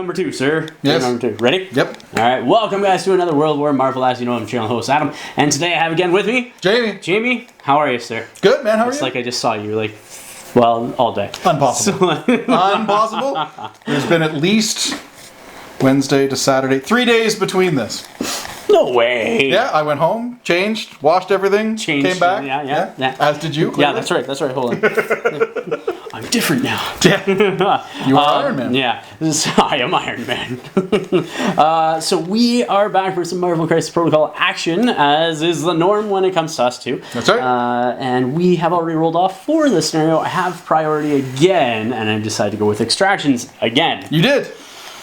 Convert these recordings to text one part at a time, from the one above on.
number 2, sir. Yes. Game number 2. Ready? Yep. All right. Welcome, guys, to another World War Marvel. As you know, I'm channel host Adam, and today I have again with me Jamie. Jamie, how are you, sir? Good, man. How are you? It's like I just saw you, like, well, all day. Impossible. Impossible. There's been at least Wednesday to Saturday, 3 days between this. No way. Yeah, I went home, changed, washed everything, came back. Yeah. As did you. Clearly. Yeah, that's right. That's right. Hold on. I'm different now. Yeah. You are Iron Man. Yeah, I am Iron Man. So we are back for some Marvel Crisis Protocol action, as is the norm when it comes to us two. That's right. And we have already rolled off for this scenario. I have priority again, and I decided to go with extractions again. You did.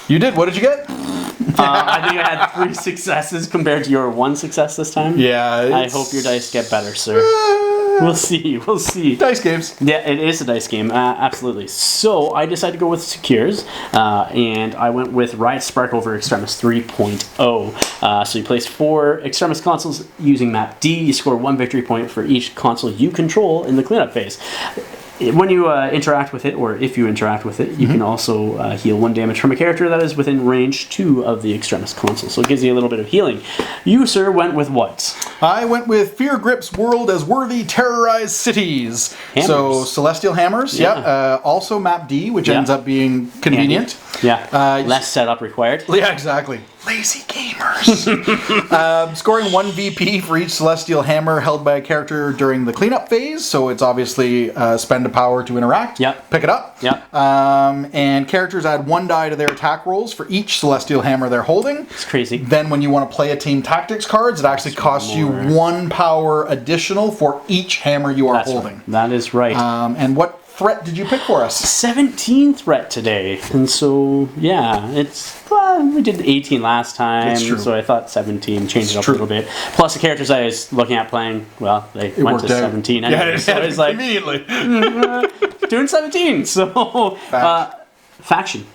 You did. What did you get? I think I had 3 successes compared to your 1 success this time. Yeah. I hope your dice get better, sir. We'll see. We'll see. Dice games. Yeah, it is a dice game. Absolutely. So I decided to go with Secures, and I went with Riot Spark over Extremis 3.0. So you place 4 Extremis consoles using map D. You score 1 victory point for each console you control in the cleanup phase. When you interact with it, or if you interact with it, you can also heal 1 damage from a character that is within range 2 of the Extremis console. So it gives you a little bit of healing. You, sir, went with what? I went with Fear Grips World as Worthy Terrorized Cities. Hammers. So Celestial Hammers, yeah. Also map D, which ends up being convenient. Yeah. Less setup required. Yeah, exactly. Lazy gamers. Scoring 1 VP for each Celestial Hammer held by a character during the cleanup phase. So it's obviously spend a power to interact. Yep. Pick it up. Yep. And characters add 1 die to their attack rolls for each Celestial Hammer they're holding. It's crazy. Then when you want to play a team tactics cards, it actually costs you 1 power additional for each hammer you are holding. Right. That is right. And what threat did you pick for us? 17 threat today, and so yeah, it's we did 18 last time, It's true. so I thought 17, changed it up a little bit. Plus the characters I was looking at playing, well, they went to worked out. 17 anyway, so it's like immediately doing 17. So faction.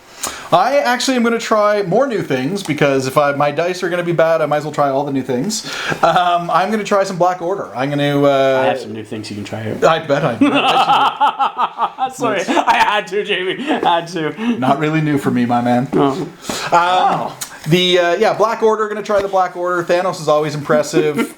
I actually am going to try more new things, because if my dice are going to be bad, I might as well try all the new things. I'm going to try some Black Order. I'm going to... I have some new things you can try out. I bet I do. Sorry, I had to, Jamie. I had to. Not really new for me, my man. Oh. Black Order, going to try the Black Order. Thanos is always impressive.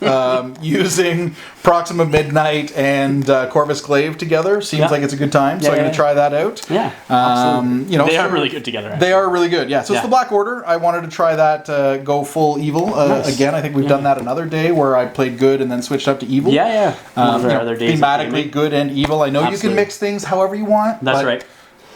Using Proxima Midnight and Corvus Glaive together seems like it's a good time, so I'm going to try that out. Yeah, absolutely. They are so really good together. Actually. They are really good, yeah. So it's the Black Order. I wanted to try that, go full evil. Nice. Again, I think we've done that another day where I played good and then switched up to evil. Yeah. Other days thematically good and evil. I know you can mix things however you want. That's right.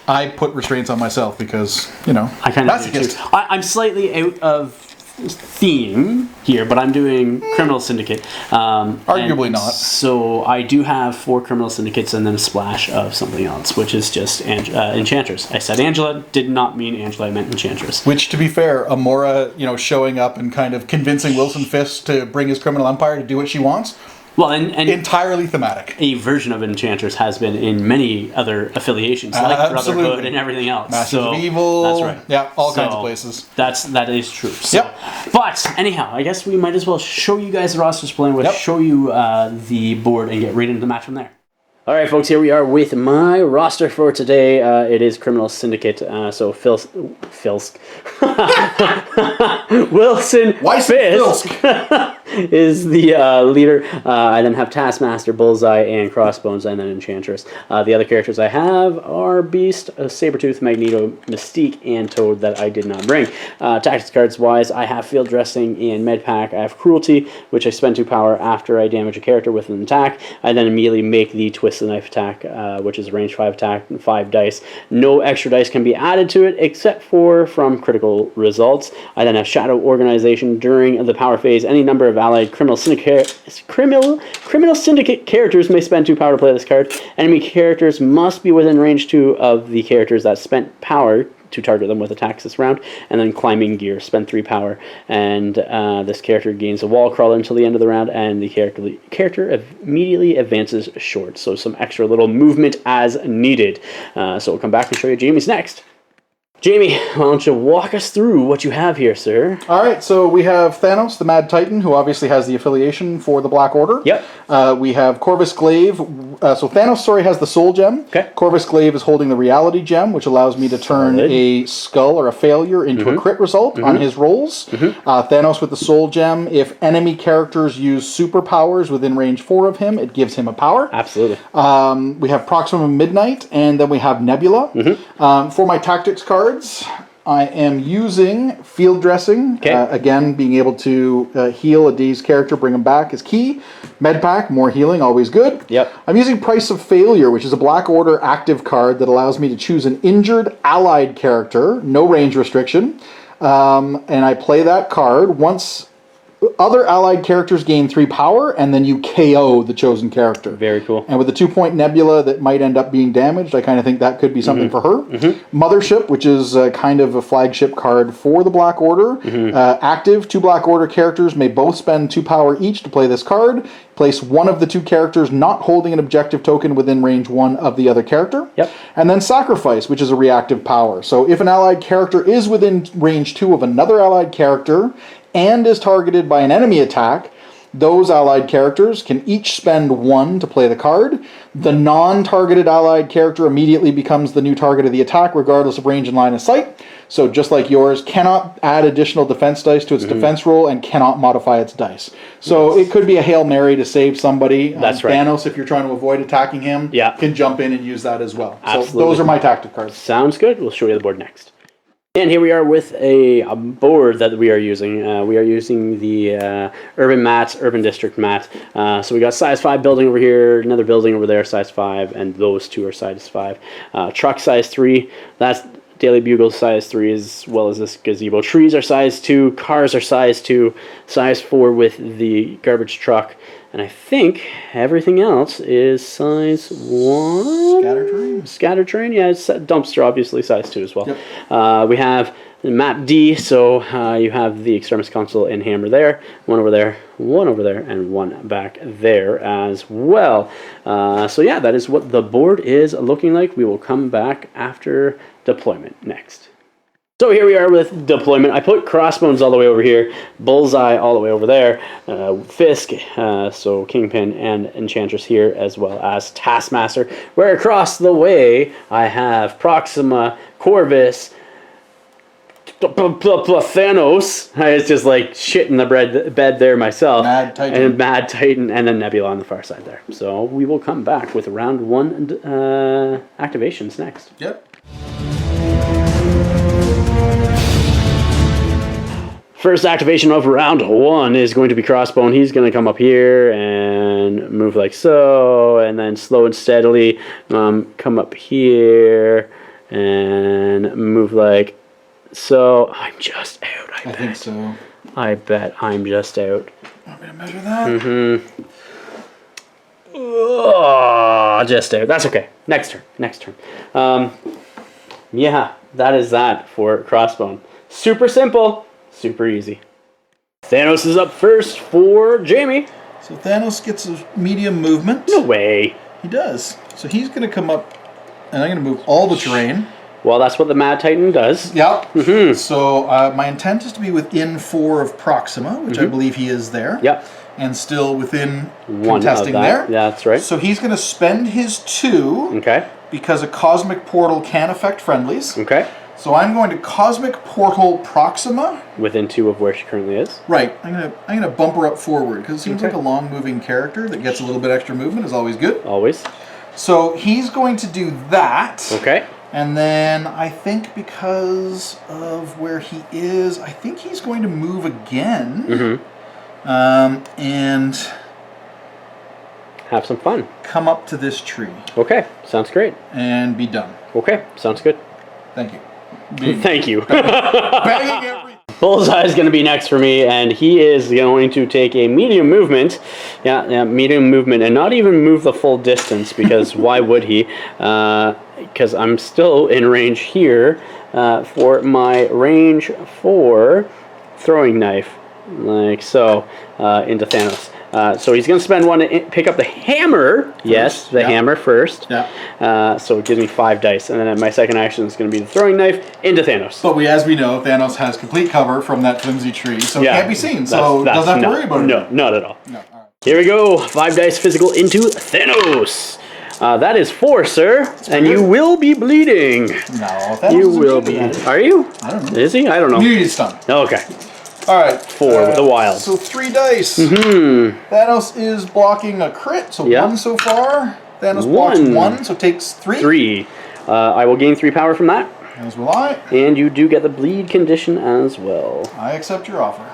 I put restraints on myself because, I kind of do too. I'm slightly out of theme here, but I'm doing Criminal Syndicate. Arguably not. So I do have 4 Criminal Syndicates and then a splash of something else, which is just Enchantress. I said Angela, did not mean Angela, I meant Enchantress. Which, to be fair, Amora, showing up and kind of convincing Wilson Fisk to bring his criminal empire to do what she wants. Well, and entirely thematic. A version of Enchantress has been in many other affiliations, like Brotherhood and everything else. Masters of Evil. That's right. Yeah, all kinds of places. That is true. So, but anyhow, I guess we might as well show you guys the rosters playing with, show you the board, and get right into the match from there. All right, folks, here we are with my roster for today. It is Criminal Syndicate, so Fisk. Wilson Fisk is the leader. I then have Taskmaster, Bullseye, and Crossbones, and then Enchantress. The other characters I have are Beast, Sabretooth, Magneto, Mystique, and Toad that I did not bring. Tactics cards-wise, I have Field Dressing and Medpack. I have Cruelty, which I spend 2 power after I damage a character with an attack. I then immediately make the Twist the Knife attack, which is a range 5 attack and 5 dice. No extra dice can be added to it except for from critical results. I then have Shadow Organization. During the power phase, any number of allied Criminal Syndicate characters may spend 2 power to play this card. Enemy characters must be within range 2 of the characters that spent power to target them with attacks this round. And then Climbing Gear, spend 3 power, and this character gains a wall crawler until the end of the round, and the character immediately advances short. So some extra little movement as needed. So we'll come back and show you Jamie's next. Jamie, why don't you walk us through what you have here, sir? All right, so we have Thanos, the Mad Titan, who obviously has the affiliation for the Black Order. Yep. We have Corvus Glaive. So Thanos, sorry, has the Soul Gem. Okay. Corvus Glaive is holding the Reality Gem, which allows me to turn a skull or a failure into a crit result on his rolls. Thanos with the Soul Gem, if enemy characters use superpowers within range 4 of him, it gives him a power. Absolutely. We have Proxima Midnight, and then we have Nebula. For my tactics cards, I am using Field Dressing. Again, being able to heal a dazed character, bring him back is key. Medpack, more healing, always good. Yep. I'm using Price of Failure, which is a Black Order active card that allows me to choose an injured allied character, no range restriction. And I play that card. Once other allied characters gain 3 power, and then you KO the chosen character. Very cool. And with the 2-point Nebula that might end up being damaged, I kind of think that could be something for her. Mothership, which is kind of a flagship card for the Black Order. Active, 2 Black Order characters may both spend 2 power each to play this card. Place one of the 2 characters not holding an objective token within range 1 of the other character. Yep. And then Sacrifice, which is a reactive power. So if an allied character is within range 2 of another allied character and is targeted by an enemy attack, those allied characters can each spend 1 to play the card. The non-targeted allied character immediately becomes the new target of the attack, regardless of range and line of sight. So just like yours, cannot add additional defense dice to its defense roll and cannot modify its dice. So it could be a Hail Mary to save somebody. That's right. Thanos, if you're trying to avoid attacking him, can jump in and use that as well. Absolutely. So those are my tactic cards. Sounds good. We'll show you the board next. And here we are with a board that we are using. We are using the Urban Mats, Urban District Mat. So we got size 5 building over here, another building over there, size 5, and those 2 are size 5. Truck size 3, that's Daily Bugle size 3 as well as this gazebo. Trees are size 2, cars are size 2, size 4 with the garbage truck. And I think everything else is size 1. Scattertrain? Scattertrain, yeah. It's dumpster, obviously, size 2 as well. Yep. We have map D, so you have the Extremis console and hammer there. 1 over there, 1 over there, and 1 back there as well. So yeah, that is what the board is looking like. We will come back after deployment next. So here we are with deployment. I put Crossbones all the way over here, Bullseye all the way over there, Fisk, so Kingpin and Enchantress here, as well as Taskmaster. Where across the way I have Proxima, Corvus, Thanos. I was just like shit in the bed there myself. Mad Titan. And Mad Titan, and then Nebula on the far side there. So we will come back with round 1 activations next. Yep. First activation of round 1 is going to be Crossbone. He's going to come up here and move like so, and then slow and steadily come up here and move like so. I'm just out, I bet. think so. I bet I'm just out. Want me to measure that? Oh, just out. That's okay. Next turn. Yeah, that is that for Crossbone. Super simple. Super easy. Thanos is up first for Jamie. So Thanos gets a medium movement. No way. He does. So he's going to come up, and I'm going to move all the terrain. Well, that's what the Mad Titan does. Yep. So my intent is to be within 4 of Proxima, which I believe he is there. Yep. And still within 1 contesting of that. there. Yeah, that's right. So he's going to spend his 2. Okay. Because a Cosmic Portal can affect friendlies. Okay. So I'm going to Cosmic Portal Proxima. Within 2 of where she currently is. Right. I'm gonna bump her up forward because it seems like a long moving character that gets a little bit extra movement is always good. Always. So he's going to do that. Okay. And then I think because of where he is, I think he's going to move again. And have some fun. Come up to this tree. Okay. Sounds great. And be done. Okay. Sounds good. Thank you. Thank you. Banging everything. Bullseye is going to be next for me, and he is going to take a medium movement. Yeah, medium movement, and not even move the full distance, because why would he? Because I'm still in range here for my range 4 throwing knife, like so, into Thanos. So he's going to spend 1 to pick up the hammer. Yes, the hammer first. Yeah. So it gives me 5 dice. And then my second action is going to be the throwing knife into Thanos. But as we know, Thanos has complete cover from that flimsy tree, so it can't be seen. So doesn't have to worry about it. No, not at all. No. All right. Here we go. 5 dice physical into Thanos. That is 4, sir. And you will be bleeding. No, Thanos you will be. Are you? I don't know. Is he? I don't know. He's stunned. Okay. All right. 4 with the wild. So 3 dice. Thanos is blocking a crit, so 1 so far. Thanos blocks 1, so takes 3. 3. I will gain 3 power from that. As will I. And you do get the bleed condition as well. I accept your offer.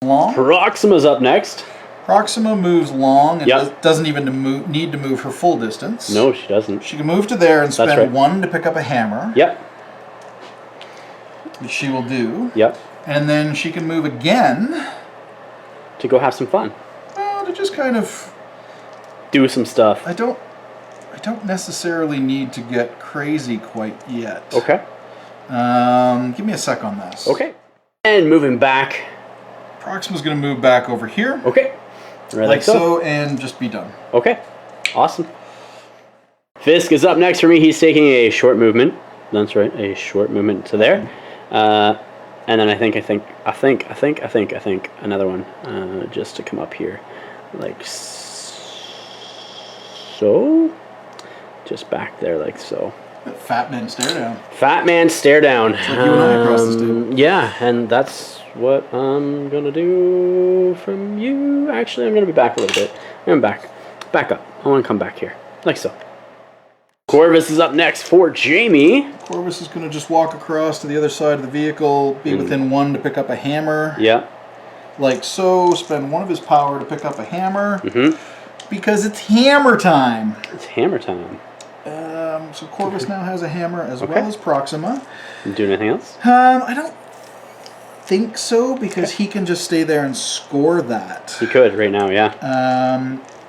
Long. Proxima's up next. Proxima moves long and doesn't even need to move her full distance. No, she doesn't. She can move to there and spend 1 to pick up a hammer. Yep. Which she will do. Yep. And then she can move again. To go have some fun. To just kind of do some stuff. I don't necessarily need to get crazy quite yet. Okay. Give me a sec on this. Okay. And moving back. Proxima's going to move back over here. Okay. Right like so, and just be done. Okay. Awesome. Fisk is up next for me. He's taking a short movement. That's right, a short movement to there. And then I think another one just to come up here, like so, just back there like so. Fat man stare down. Fat man stare down. It's like you and I across the table. Yeah, and that's what I'm gonna do from you. Actually, I'm gonna be back a little bit. I'm back up. I want to come back here like so. Corvus is up next for Jamie. Corvus is going to just walk across to the other side of the vehicle, be within 1 to pick up a hammer. Yeah. Like so, spend 1 of his power to pick up a hammer. Because it's hammer time. It's hammer time. So Corvus now has a hammer as well as Proxima. Do anything else? I don't think so, because he can just stay there and score that. He could right now, yeah.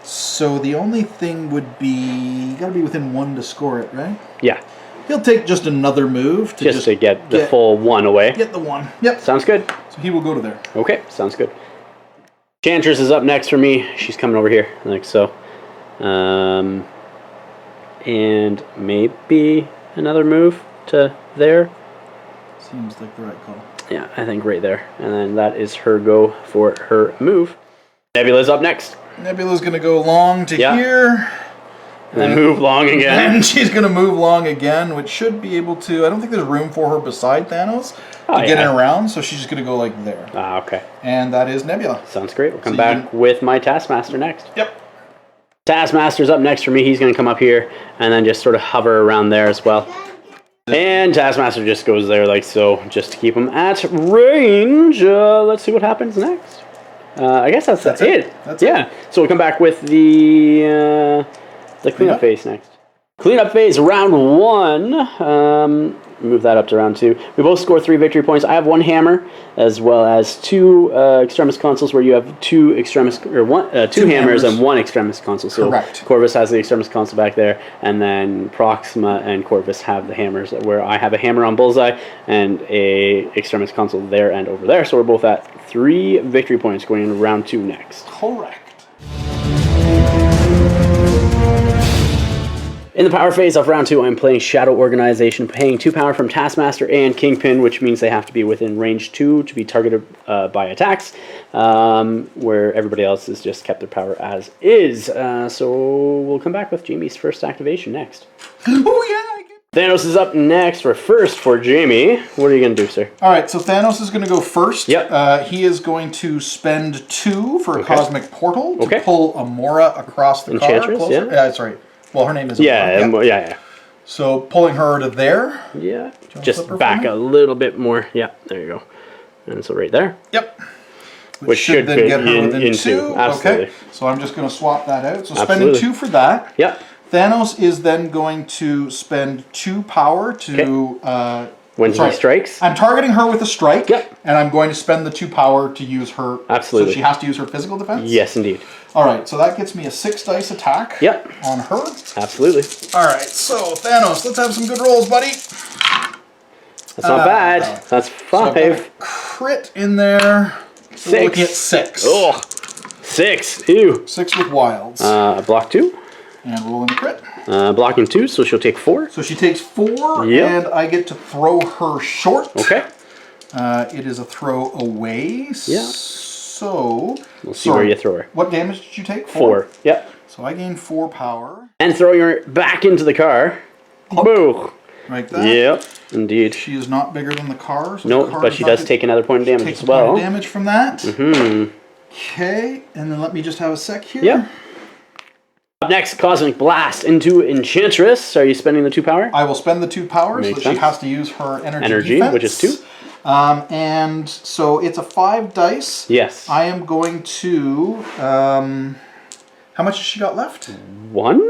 So the only thing would be, you got to be within 1 to score it, right? Yeah. He'll take just another move to just to get the full 1 away. Get the 1. Yep. Sounds good. So he will go to there. Okay, sounds good. Chantress is up next for me. She's coming over here, like so. And maybe another move to there. Seems like the right call. Yeah, I think right there. And then that is her go for her move. Nebula's up next. Nebula's going to go long to here. And then move long again. And she's going to move long again, which should be able to... I don't think there's room for her beside Thanos to get in around, so she's just going to go like there. Ah, okay. And that is Nebula. Sounds great. We'll come back with my Taskmaster next. Yep. Taskmaster's up next for me. He's going to come up here and then just sort of hover around there as well. And Taskmaster just goes there like so, just to keep him at range. Let's see what happens next. I guess that's it. That's it. So we'll come back with the cleanup phase next. Cleanup phase, round 1. Move that up to round 2. We both score 3 victory points. I have 1 hammer, as well as 2 extremis consoles, where you have 2 extremis or two hammers and 1 extremis console. So correct. Corvus has the extremis console back there, and then Proxima and Corvus have the hammers, where I have a hammer on Bullseye and a extremis console there and over there. So we're both at 3 victory points going into round 2 next. Correct. In the power phase of round 2, I'm playing Shadow Organization, paying 2 power from Taskmaster and Kingpin, which means they have to be within range 2 to be targeted by attacks, where everybody else has just kept their power as is. So we'll come back with Jamie's first activation next. Oh, yeah! Thanos is up next for Jamie. What are you going to do, sir? All right, so Thanos is going to go first. Yep. He is going to spend 2 for a Cosmic Portal to pull Amora across the Enchantress, car. Yeah, sorry. Well, her name is Amora. Yeah. So pulling her to there. Yeah. Just back a little bit more. Yeah, there you go. And so right there. Yep. Which should then get her within 2. Absolutely. Okay. So I'm just going to swap that out. So spending 2 for that. Yep. Thanos is then going to spend 2 power to... when he strikes? I'm targeting her with a strike. Yep. And I'm going to spend the 2 power to use her... Absolutely. So she has to use her physical defense? Yes, indeed. All right, so that gets me a 6 dice attack on her. Absolutely. All right, so Thanos, let's have some good rolls, buddy. That's not bad. No. That's 5. So crit in there. 6. Looking at 6. Oh, 6. Ew. 6 with wilds. Block 2. And rolling a crit. Blocking 2, so she'll take 4. So she takes 4, Yep. and I get to throw her short. Okay. It is a throw away. Yeah. So We'll see where you throw her. What damage did you take? 4. Yep. So I gain 4 power. And throwing her back into the car. Boo. Like that. Yep. Indeed. She is not bigger than the car. So No, but she does take another point of damage as well. Point of damage from that. Mm-hmm. Okay, and then let me just have a sec here. Yep. Up next, Cosmic Blast into Enchantress. Are you spending the 2 power? I will spend the 2 power, Makes so sense. she has to use her energy defense. Which is 2. And so it's a 5 dice. Yes. I am going to... how much has she got left? 1?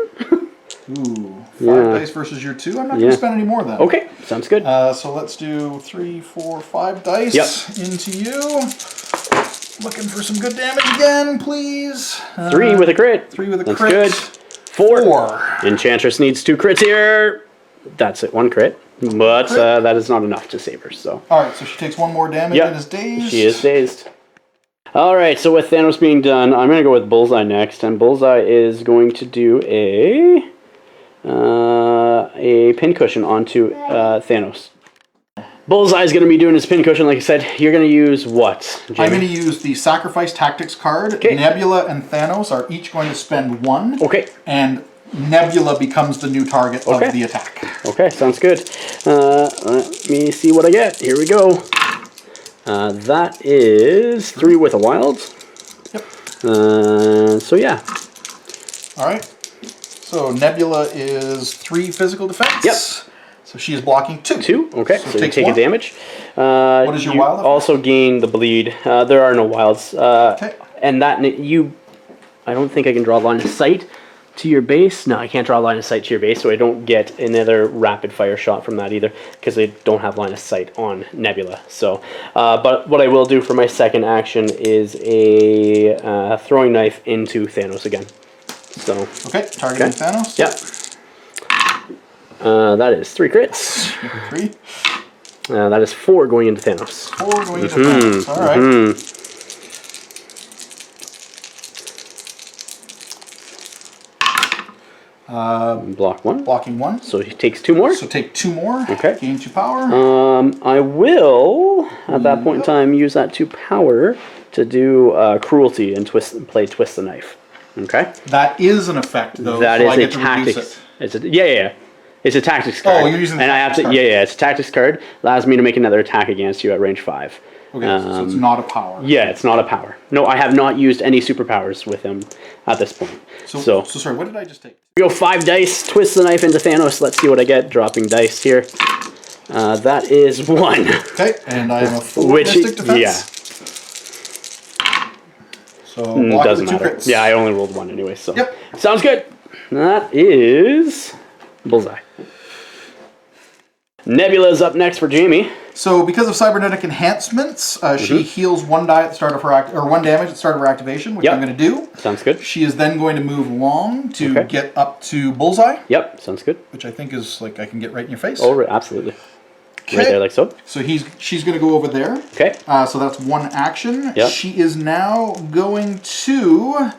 Ooh, 5 dice versus your 2. I'm not going to spend any more then. Okay, sounds good. So let's do 3, 4, 5 dice into you. Looking for some good damage again, please. 3 with a crit. 3 with a That's crit. Good. 4. Enchantress needs 2 crits here. That's it, 1 crit. But that is not enough to save her, so. Alright, so she takes 1 more damage and is dazed. She is dazed. Alright, so with Thanos being done, I'm going to go with Bullseye next. And Bullseye is going to do a pincushion onto Thanos. Bullseye is going to be doing his pincushion, like I said. You're going to use what, Jamie? I'm going to use the Sacrifice Tactics card. Okay. Nebula and Thanos are each going to spend 1. Okay. And Nebula becomes the new target of the attack. Okay, sounds good. Let me see what I get. Here we go. That is 3 with a wild. Yep. So yeah. Alright. So Nebula is 3 physical defense. Yep. So she is blocking 2. 2, okay. So you take a damage. What is your wild effect? Also gain the bleed. There are no wilds. Okay. And that I don't think I can draw a line of sight to your base. No, I can't draw a line of sight to your base, so I don't get another rapid fire shot from that either, because I don't have line of sight on Nebula. So, but what I will do for my second action is a throwing knife into Thanos again. So. Okay, targeting Thanos. Yep. That is 3 crits. 3. That is 4 going into Thanos. 4 going into Thanos. All right. Block 1. Blocking 1. So he takes 2 more. So take 2 more. Okay. Gain 2 power. I will, at that point in time, use that 2 power to do cruelty and play twist the knife. Okay. That is an effect, though. That so is I get a to tactics. It's a, It's a tactics card. Oh, you're using the and I have to. card. Yeah, it's a tactics card. Allows me to make another attack against you at range 5. Okay, so it's not a power. Yeah, it's not a power. No, I have not used any superpowers with him at this point. So sorry, what did I just take? We go 5 dice, twist the knife into Thanos. Let's see what I get. Dropping dice here. That is 1. Okay, and I am a full mystic defense. Yeah. So block doesn't with 2 matter. crits. Yeah, I only rolled 1 anyway, so. Yep. Sounds good. That is Bullseye. Nebula's up next for Jamie. So because of cybernetic enhancements, she heals 1 die at the start of her 1 damage at the start of her activation, which I'm going to do. Sounds good. She is then going to move long to get up to Bullseye. Yep, sounds good. Which I think is like I can get right in your face. Oh, absolutely. Right there, like so. So she's going to go over there. Okay. So that's 1 action. Yep. She is now going to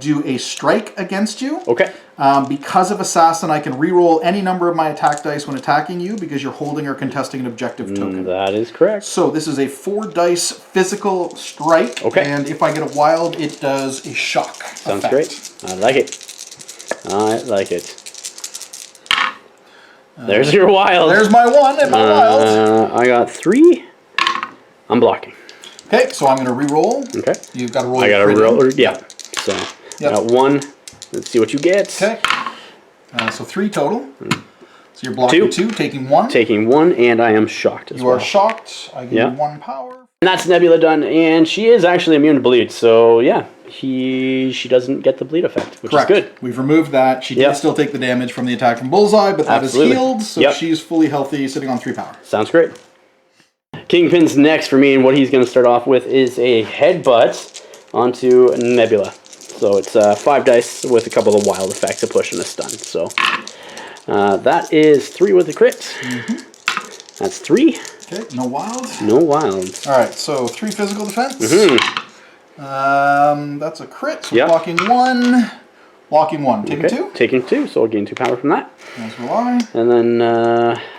do a strike against you. Okay. Because of Assassin, I can reroll any number of my attack dice when attacking you because you're holding or contesting an objective token. That is correct. So this is a 4 dice physical strike. Okay. And if I get a wild, it does a shock. Sounds effect. great. I like it. I like it. There's your wild. There's my 1 and my wild. I got 3. I'm blocking. Okay, so I'm going to re-roll. Okay. You've got to roll. I got to roll. Yeah. So I got 1. Let's see what you get. Okay. So 3 total. So you're blocking 2, taking 1. Taking 1, and I am shocked as well. You are shocked. I give you 1 power. And that's Nebula done, and she is actually immune to bleed. So yeah, she doesn't get the bleed effect, which is good. We've removed that. She did still take the damage from the attack from Bullseye, but that is healed, so she's fully healthy, sitting on 3 power. Sounds great. Kingpin's next for me, and what he's going to start off with is a headbutt onto Nebula. So it's 5 dice with a couple of wild effects, a push and a stun. So that is 3 with a crit. That's 3. Okay, no wilds. No wilds. All right, so 3 physical defense. That's a crit. So blocking 1. Blocking 1. Taking 2? Taking 2, so I'll gain 2 power from that. As will I. And then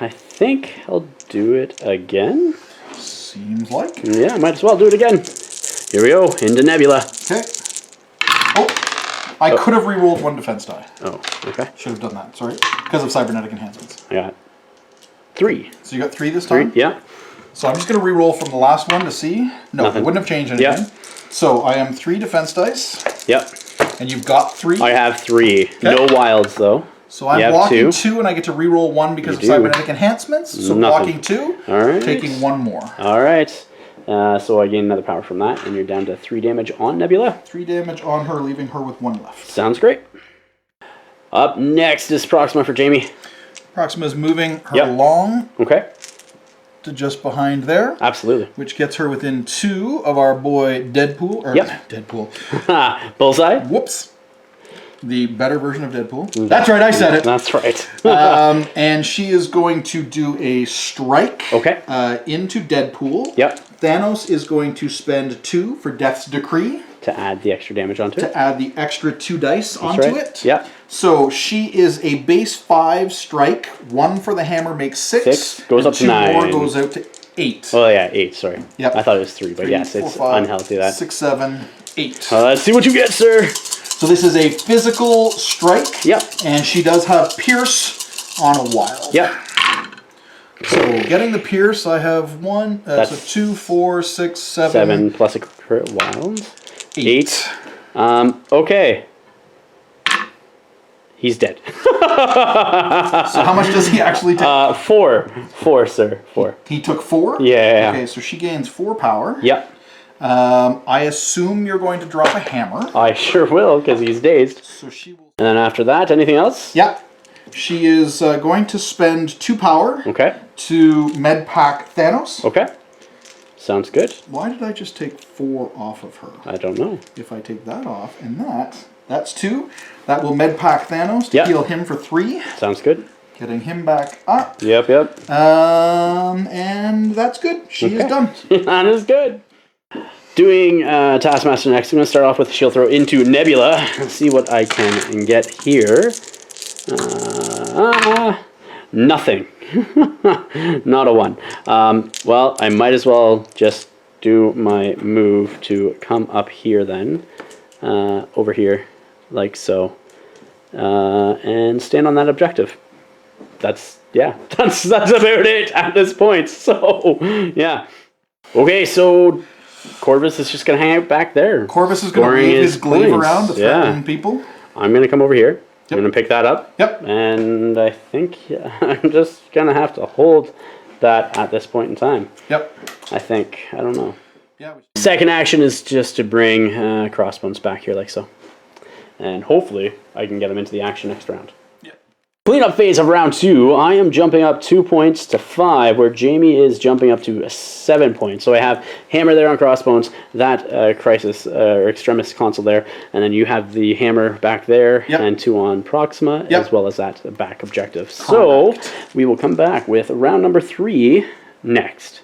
I think I'll do it again. Seems like. Yeah, might as well do it again. Here we go, into Nebula. Okay. Oh, I could have re-rolled 1 defense die. Oh, okay. Should have done that, sorry. Because of cybernetic enhancements. I got 3. So you got 3 this time? 3, yeah. So I'm just going to re-roll from the last one to see. No, Nothing. it wouldn't have changed anything. Yep. So I am 3 defense dice. Yep. And you've got 3. I have 3. Okay. No wilds, though. So I'm blocking 2, and I get to re-roll 1 because of cybernetic enhancements. So blocking 2, taking 1 more. All right. So I gain another power from that, and you're down to 3 damage on Nebula. 3 damage on her, leaving her with 1 left. Sounds great. Up next is Proxima for Jamie. Proxima is moving her along. Okay. To just behind there. Absolutely. Which gets her within 2 of our boy Deadpool. Or Deadpool. Bullseye. Whoops. The better version of Deadpool. That's right, I said it. That's right. And she is going to do a strike into Deadpool. Yep. Thanos is going to spend 2 for Death's Decree. To add the extra damage onto it. To add the extra 2 dice onto it. Yep. So she is a base 5 strike. 1 for the hammer makes 6. Goes up to 9. 2 more goes out to 8. Oh yeah, 8, sorry. Yep. I thought it was 3, but 3, yes, 4, it's 5, unhealthy that. 6, 7, 8. Let's see what you get, sir. So this is a physical strike. Yep. And she does have Pierce on a wild. Yep. So getting the Pierce, I have 1, so 2, 4, 6, 7. 7 plus a crit wild. 8. 8. Okay. He's dead. So how much does he actually take? 4. 4, sir. 4. He took 4? Yeah. Okay, so she gains 4 power. Yep. I assume you're going to drop a hammer. I sure will, because he's dazed. So she will. And then after that, anything else? Yeah. She is going to spend 2 power. Okay. To medpack Thanos. Okay. Sounds good. Why did I just take 4 off of her? I don't know. If I take that off, and that's 2. That will medpack Thanos to heal him for 3. Sounds good. Getting him back up. Yep. And that's good. She is done. That is good. Doing Taskmaster next. I'm going to start off with Shield Throw into Nebula. Let's see what I can get here. Nothing. Not a 1. Well, I might as well just do my move to come up here then. Over here, like so. And stand on that objective. That's about it at this point. So, yeah. Okay, so Corvus is just going to hang out back there. Corvus is going to wave his glaive around to threaten people. I'm going to come over here. I'm going to pick that up. Yep. And I think I'm just going to have to hold that at this point in time. Yep. I think. I don't know. Yeah. Second action is just to bring Crossbones back here like so. And hopefully I can get him into the action next round. Cleanup phase of round 2, I am jumping up 2 points to 5, where Jamie is jumping up to 7 points. So I have Hammer there on Crossbones, that Crisis or Extremis console there, and then you have the Hammer back there, and 2 on Proxima, as well as that back objective. So we will come back with round number 3 next.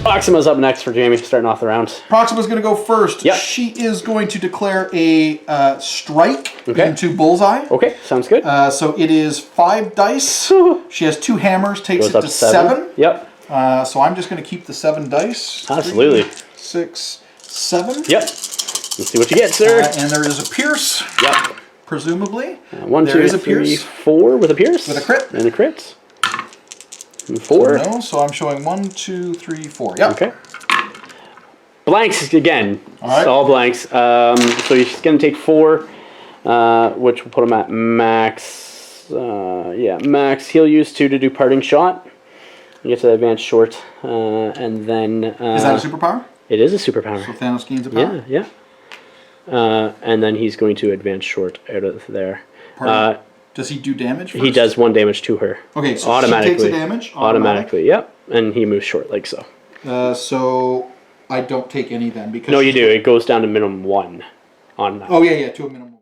Proxima's up next for Jamie, starting off the round. Proxima's going to go first. Yep. She is going to declare a strike into Bullseye. Okay, sounds good. So it is 5 dice. She has 2 hammers, takes Goes it to 7. Yep. So I'm just going to keep the 7 dice. Absolutely. 3, 6, 7. Yep. Let's see what you get, sir. And there is a Pierce. Yep. Presumably. 1, 2, 3, 4 with a Pierce. With a crit. And a crit. And 4. So, no, so I'm showing 1, 2, 3, 4. Yep. Okay. Blanks again. All right. All blanks. So he's going to take 4, which will put him at max. Max. He'll use 2 to do parting shot. He gets an advanced short, and then. Is that a superpower? It is a superpower. So Thanos gains a power. Yeah. And then he's going to advance short out of there. Does he do damage first? He does 1 damage to her. Okay, so automatically. she takes a damage? Automatically, yep. And he moves short like so. So I don't take any then because... No, you do. It goes down to minimum 1 on that. Oh, yeah, to a minimum.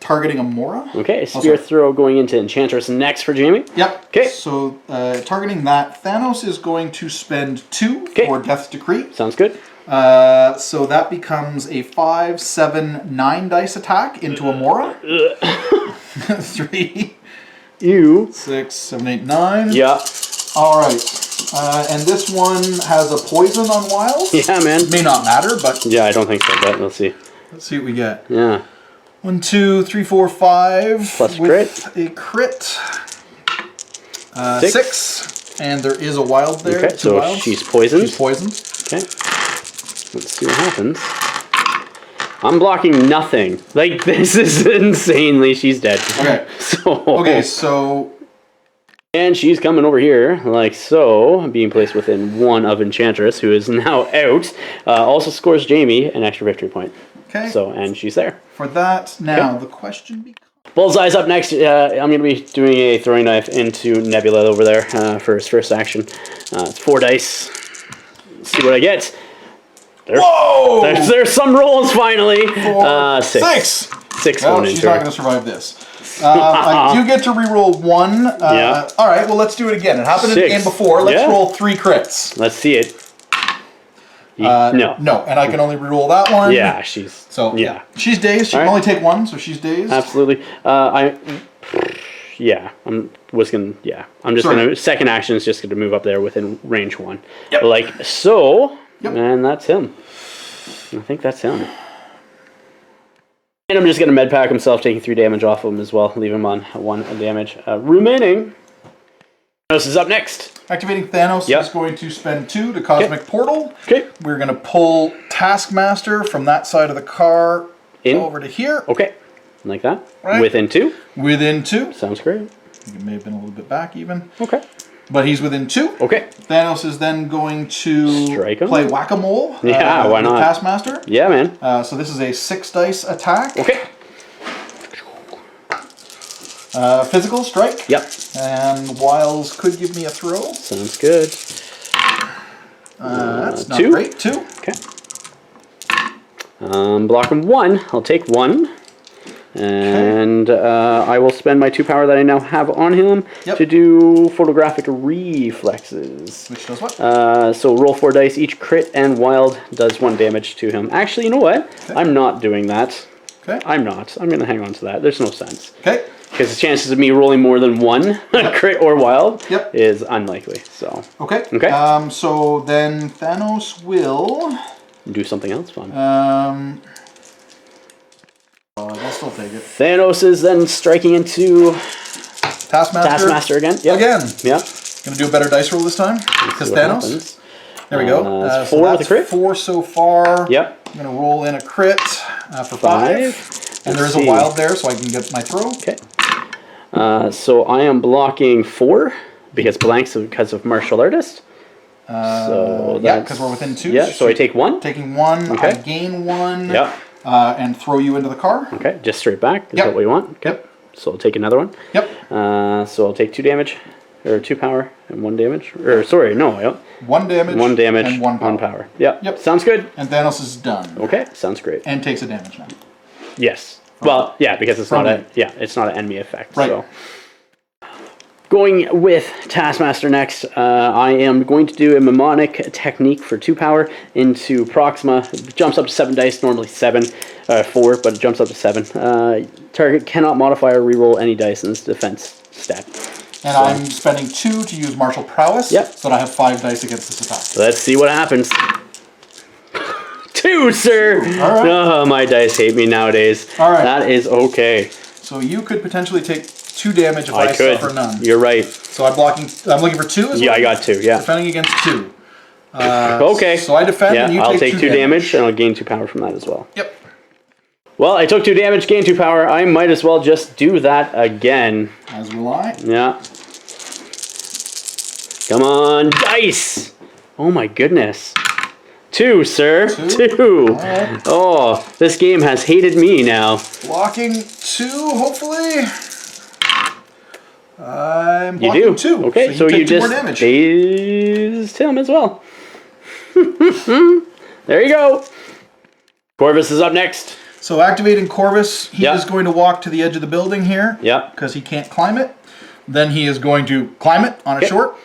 targeting a Mora. Okay, spear throw going into Enchantress next for Jamie. Yep. Okay. So targeting that, Thanos is going to spend 2 for Death's Decree. Sounds good. So that becomes a 5, 7, 9 dice attack into a Mora. 3. Ew. 6, 7, 8, 9. Yeah. All right. And this one has a poison on wild. Yeah, man. May not matter, but... Yeah, I don't think so, but let's see. Let's see what we get. Yeah. 1, 2, 3, 4, 5. Plus with a crit. 6. And there is a wild there. Okay, so wilds. she's poisoned. She's poisoned. Okay. Let's see what happens. I'm blocking nothing. Like, this is insanely... She's dead. Okay. So... And she's coming over here, like so, being placed within 1 of Enchantress, who is now out. Also scores Jamie an extra victory point. Okay. So, and she's there. For that, now the question becomes... Bullseye's up next. I'm going to be doing a throwing knife into Nebula over there for his first action. It's 4 dice. Let's see what I get. Whoa! There's some rolls finally. 4, 6. 6 well, going she's into not her. going to survive this. I do get to reroll 1. Yeah. All right, well, let's do it again. It happened in the game before. Let's roll 3 crits. Let's see it. No. No, and I can only reroll that one. Yeah, she's... So, yeah. She's dazed. She can only take 1, so she's dazed. Absolutely. I'm just gonna... Second action is just gonna move up there within range 1. Yep. Like so. Yep. And that's him. I think that's him. And I'm just going to medpack himself, taking 3 damage off of him as well. Leave him on 1 damage. Remaining. Thanos is up next. Activating Thanos is going to spend 2 to Cosmic Portal. Okay. We're going to pull Taskmaster from that side of the car over to here. Okay. Like that. Right. Within 2. Within 2. Sounds great. It may have been a little bit back even. Okay. But he's within 2. Okay. Thanos is then going to strike him. Play Whack-A-Mole. Yeah, why not? Taskmaster. Yeah, man. So this is a 6 dice attack. Okay. Physical strike. Yep. And Wiles could give me a throw. Sounds good. That's not 2. great. 2. Okay. Blocking 1. I'll take 1. And I will spend my 2 power that I now have on him to do photographic reflexes. Which does what? So roll 4 dice. Each crit and wild does 1 damage to him. Actually, you know what? Okay. I'm not doing that. Okay. I'm not. I'm going to hang on to that. There's no sense. Okay. Because the chances of me rolling more than 1 crit or wild is unlikely. So. Okay. Okay. So then Thanos will do something else fun. I'll still take it. Thanos is then striking into Taskmaster again. Yep. Again. Yeah. Gonna do a better dice roll this time because Thanos. Happens. There we go. 4 so with a crit. 4 so far. Yep. I'm gonna roll in a crit for 5. And there is a wild there, so I can get my throw. Okay. So I am blocking 4 because blanks because of martial artist. So yeah, because we're within 2. Yeah. So I take 1. Taking 1. Okay. I gain 1. Yep. And throw you into the car. Okay, just straight back. Is that what you want? Okay. Yep. So I'll take another one. Yep. So I'll take 2 damage, or 2 power and 1 damage. Or sorry, no. 1 damage. 1 damage and 1 power. 1 power. Yep. Yep. Sounds good. And Thanos is done. Okay, sounds great. And takes a damage now. Yes. Well, yeah, because it's not it's not an enemy effect. Right. So. Going with Taskmaster next, I am going to do a mnemonic technique for 2 power into Proxima. It jumps up to 7 dice, normally 4, but it jumps up to 7. Target cannot modify or reroll any dice in this defense stat. And I'm spending 2 to use martial prowess, so that I have 5 dice against this attack. Let's see what happens. 2, sir! All right. Oh, my dice hate me nowadays. All right. That is okay. So you could potentially take 2 damage if I suffer none. You're right. So I'm looking for 2 as well? Yeah, I got 2, yeah. Defending against 2. Okay. So I defend and you I'll take 2 damage and I'll gain 2 power from that as well. Yep. Well, I took 2 damage, gained 2 power. I might as well just do that again. As will I. Yeah. Come on, dice! Oh my goodness. 2, sir. 2. Right. Oh, this game has hated me now. Blocking 2, hopefully. I'm blocking 2. Okay, so you just dazed him as well. There you go. Corvus is up next. So activating Corvus, he Yep. is going to walk to the edge of the building here. Yep. Because he can't climb it. Then he is going to climb it on a short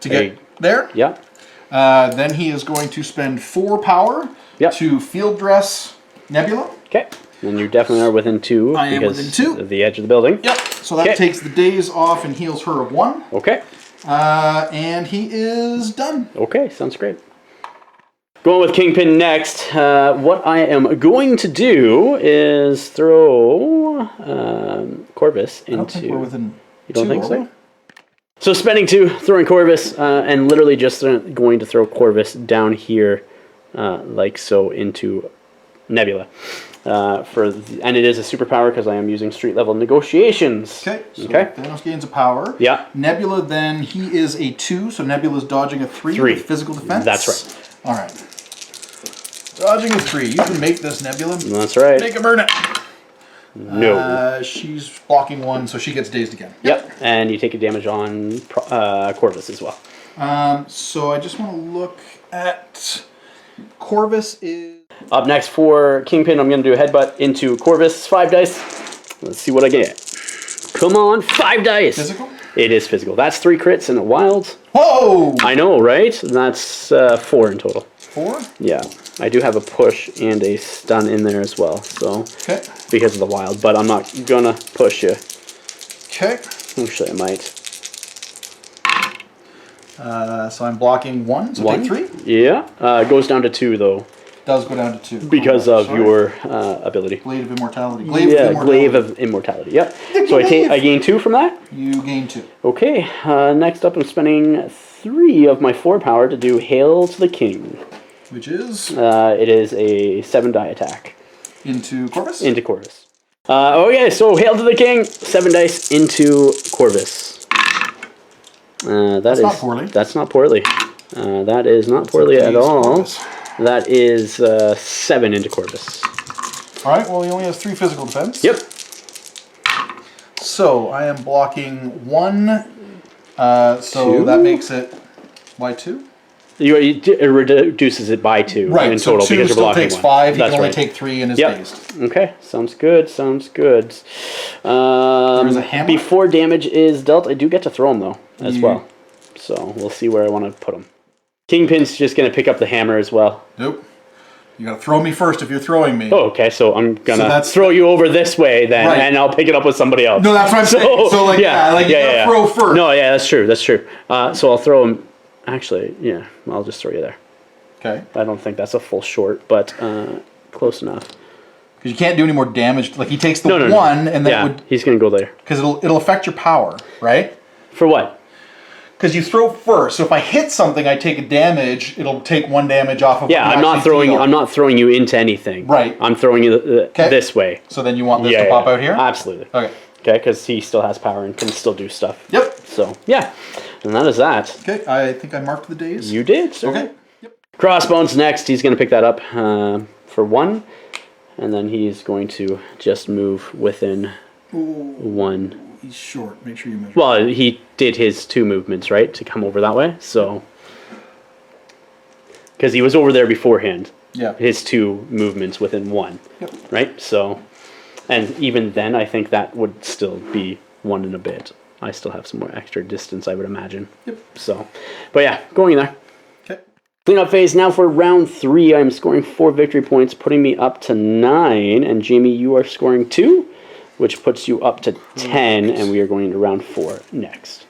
to get there. Yep. Then he is going to spend 4 power to field dress Nebula. Okay. And you definitely are within 2 I am because within 2 of the edge of the building. Yep. So that takes the daze off and heals her of 1. Okay. And he is done. Okay, sounds great. Going with Kingpin next. What I am going to do is throw Corvus into... I don't think we're within You don't 2, think so? we? So spending 2, throwing Corvus, and literally just going to throw Corvus down here, like so, into Nebula. And it is a superpower because I am using street level negotiations. Okay, so Thanos gains a power. Yeah. Nebula then, he is a 2, so Nebula's dodging a 3 with physical defense. That's right. All right. Dodging a 3. You can make this, Nebula. That's right. Make him earn it. No. She's blocking 1, so she gets dazed again. Yep. And you take a damage on Corvus as well. So I just want to look at Corvus is... Up next for Kingpin, I'm going to do a headbutt into Corvus. 5 dice. Let's see what I get. Come on, 5 dice. Physical? It is physical. That's 3 crits and a wild. Whoa! I know, right? That's 4 in total. 4? Yeah. I do have a push and a stun in there as well. So because of the wild, but I'm not going to push you. Okay. Actually, I might. So I'm blocking 1, so take 3? Yeah. It goes down to 2, though. Does go down to 2. Because of your ability. Glaive of Immortality. Glaive of Immortality. Yep. So I gain 2 from that? You gain 2. Okay. Next up, I'm spending 3 of my 4 power to do Hail to the King. Which is? It is a 7 die attack. Into Corvus? Into Corvus. Okay, so Hail to the King. 7 dice into Corvus. That's not poorly. That's not poorly. That is not poorly at all. Corvus. That is 7 into Corvus. Alright, well he only has 3 physical defense. Yep. So I am blocking 1. So 2? that makes it... Why 2? It reduces it by 2 in total so 2 because you're still blocking takes 1. 5. He That's can only right. take 3 and is dazed. Okay, sounds good. Sounds good. There's a hammer. Before damage is dealt, I do get to throw him though as well. So we'll see where I want to put him. Kingpin's just going to pick up the hammer as well. Nope. You got to throw me first if you're throwing me. Oh, okay. So I'm going to throw you over this way then, and I'll pick it up with somebody else. No, that's what I'm saying. So like, you got to throw first. No, yeah, that's true. That's true. So I'll throw him. Actually, yeah, I'll just throw you there. Okay. I don't think that's a full short, but close enough. Because you can't do any more damage. Like he takes the 1 and then he's going to go there. Because it'll affect your power, right? For what? Because you throw first, so if I hit something, I take a damage. It'll take 1 damage off of. Yeah, I'm not throwing you into anything. Right. I'm throwing you this way. So then you want this to pop out here? Absolutely. Okay. Okay, because he still has power and can still do stuff. Yep. So yeah, and that is that. Okay, I think I marked the days. You did. Sir. Okay. Yep. Crossbones next. He's going to pick that up for 1, and then he's going to just move within 1. He's short. Make sure you measure. Well, he did his 2 movements, right, to come over that way. So, because he was over there beforehand. Yeah. His 2 movements within 1. Yep. Right. So, and even then, I think that would still be 1 and a bit. I still have some more extra distance, I would imagine. Yep. So, but yeah, going there. Okay. Cleanup phase now for round 3. I'm scoring 4 victory points, putting me up to 9. And Jamie, you are scoring 2. Which puts you up to 10, and we are going into round 4 next.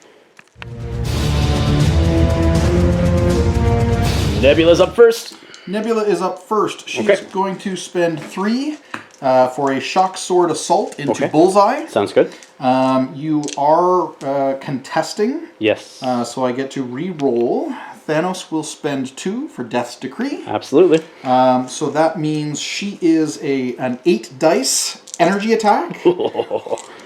Nebula's up first. Nebula is up first. She's going to spend 3 for a shock sword assault into Bullseye. Sounds good. You are contesting. Yes. So I get to re-roll. Thanos will spend 2 for Death's Decree. Absolutely. So that means she is an 8 dice energy attack.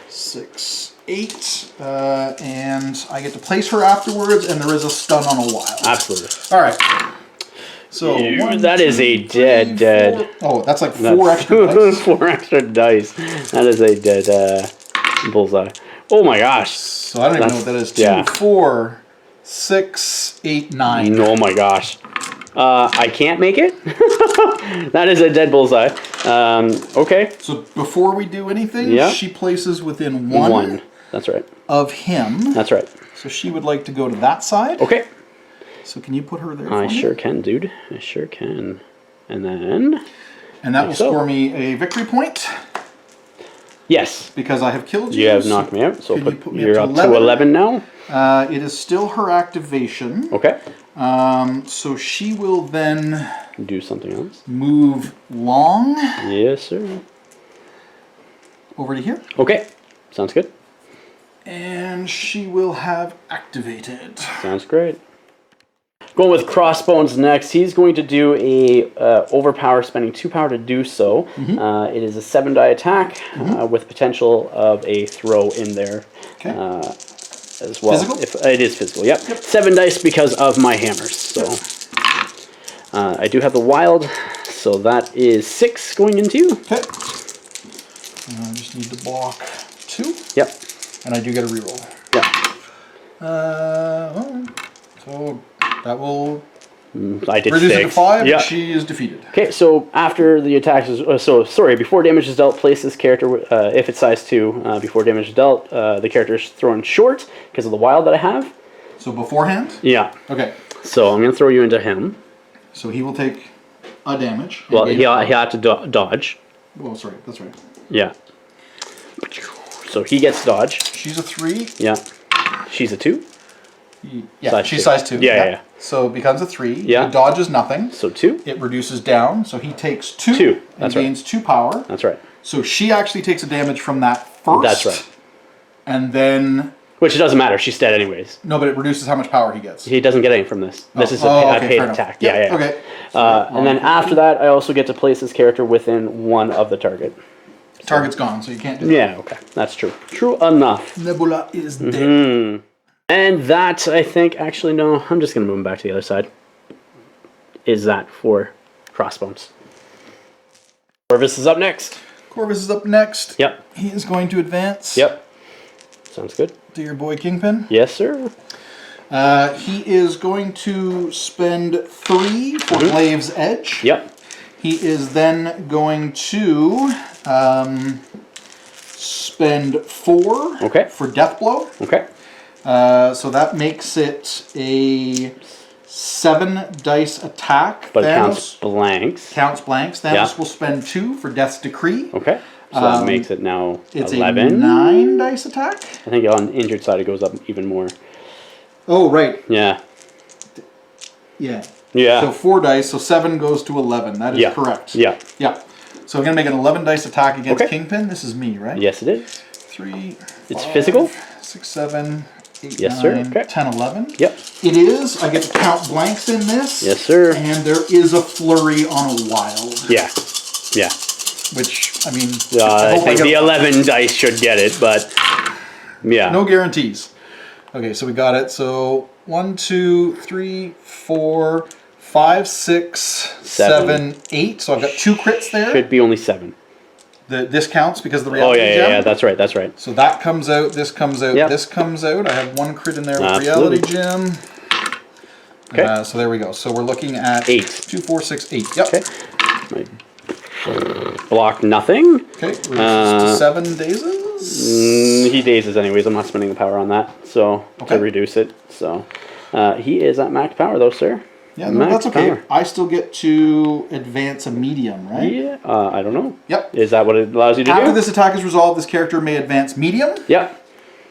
6, 8, and I get to place her afterwards, and there is a stun on a wild. Absolutely. All right. So that is a dead. 4. Oh, that's like 4 extra dice. 4 extra dice. That is a dead bullseye. Oh my gosh. So I don't even know what that is. 2, 4, 6, 8, 9. Oh my gosh. I can't make it. That is a dead bullseye. Okay. So before we do anything, she places within one. That's right. Of him. That's right. So she would like to go to that side. Okay. So can you put her there? I sure can, dude. I sure can. And then. And that will score me a victory point. Yes. Because I have killed you. You have knocked me out. So you're up to 11 now. It is still her activation. Okay. So she will then do something else. Move long. Yes, sir. Over to here. Okay. Sounds good. And she will have activated. Sounds great. Going with Crossbones next. He's going to do a overpower, spending 2 power to do so. It is a 7-die attack with potential of a throw in there as well. Physical? If it is physical, yep. 7 dice because of my hammers. So I do have the wild, so that is 6 going into you. Okay. I just need to block 2. Yep. And I do get a reroll. Yep. So that will I did reduce 6. it to 5, yep. and she is defeated. Okay, so after the attack is... before damage is dealt, place this character, if it's size 2, before damage is dealt, the character is thrown short because of the wild that I have. So beforehand? Yeah. Okay. So I'm going to throw you into him. So he will take a damage. Well, he had to dodge. Oh, sorry, that's right. Yeah. So he gets dodge. She's a 3. Yeah. She's a 2. Yeah, she's size 2. Yeah. So it becomes a 3. Yeah. He dodges nothing. So 2. It reduces down. So he takes 2. 2. And gains 2 power. That's right. So she actually takes a damage from that first. That's right. And then... Which it doesn't matter. She's dead anyways. No, but it reduces how much power he gets. He doesn't get anything from this. This is a paid attack. Yeah. Okay. And then after that, I also get to place this character within 1 of the target. Target's gone, so you can't do it. Yeah, okay. That's true. True enough. Nebula is dead. And that, I think, actually, no, I'm just going to move him back to the other side. Is that for Crossbones. Corvus is up next. Corvus is up next. Yep. He is going to advance. Yep. Sounds good. To your boy Kingpin. Yes, sir. He is going to spend 3 for Glaives Edge. Yep. He is then going to spend 4 for Death Blow. Okay. So that makes it a 7 dice attack. But it counts blanks. Counts blanks. Thanos will spend 2 for Death's Decree. Okay. So that makes it now it's 11. It's a 9 dice attack. I think on the injured side it goes up even more. Oh, right. Yeah. Yeah. Yeah. So 4 dice, so 7 goes to 11. That is correct. Yeah. Yeah. So I'm going to make an 11 dice attack against Kingpin. This is me, right? Yes, it is. 3, It's physical? 6, 7, 8, yes, 9, sir. Okay. 10, 11. Yep. It is. I get to count blanks in this. Yes, sir. And there is a flurry on a wild. Yeah. Yeah. Which, I mean... I think the 11 dice should get it, but... Yeah. No guarantees. Okay, so we got it. So 1, 2, 3, 4, 5, 6, 7, 8. So I've got 2 crits there. Should be only 7. This counts because of the reality gem. Yeah, that's right, that's right. So that comes out, this comes out, this comes out. I have 1 crit in there with reality gem. Okay. So there we go. So we're looking at 8. 2, 4, 6, 8. Yep. Okay. Block nothing. Okay. 7 dazes. He dazes anyways. I'm not spending the power on that, so to reduce it. So he is at max power though, sir. Yeah, no, that's okay. Power. I still get to advance a medium, right? Yeah, I don't know. Yep. Is that what it allows you to do? After this attack is resolved, this character may advance medium. Yep.